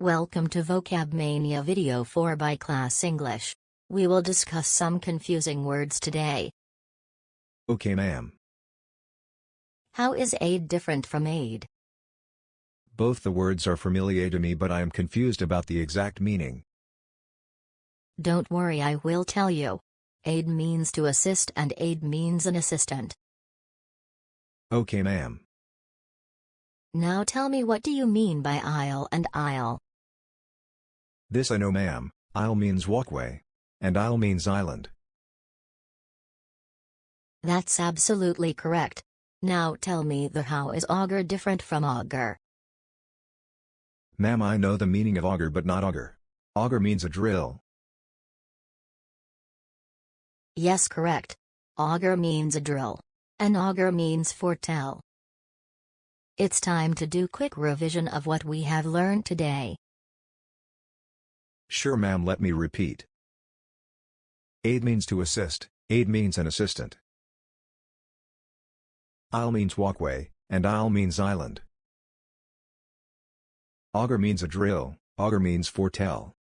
Welcome to Vocab Mania Video 4 by Class English. We will discuss some confusing words today. Okay, ma'am. How is aid different from aid? Both the words are familiar to me, but I am confused about the exact meaning. Don't worry, I will tell you. Aid means to assist and aid means an assistant. Okay, ma'am. Now tell me, what do you mean by aisle and aisle? This I know, ma'am. Aisle means walkway. And aisle means island. That's absolutely correct. Now tell me, the how is auger different from auger? Ma'am, I know the meaning of auger but not auger. Auger means a drill. Yes, correct. Auger means a drill. And auger means foretell. It's time to do quick revision of what we have learned today. Sure, ma'am, let me repeat. Aid means to assist, aid means an assistant. Aisle means walkway, and aisle means island. Auger means a drill, auger means foretell.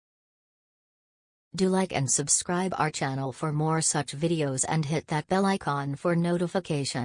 Do like and subscribe our channel for more such videos and hit that bell icon for notification.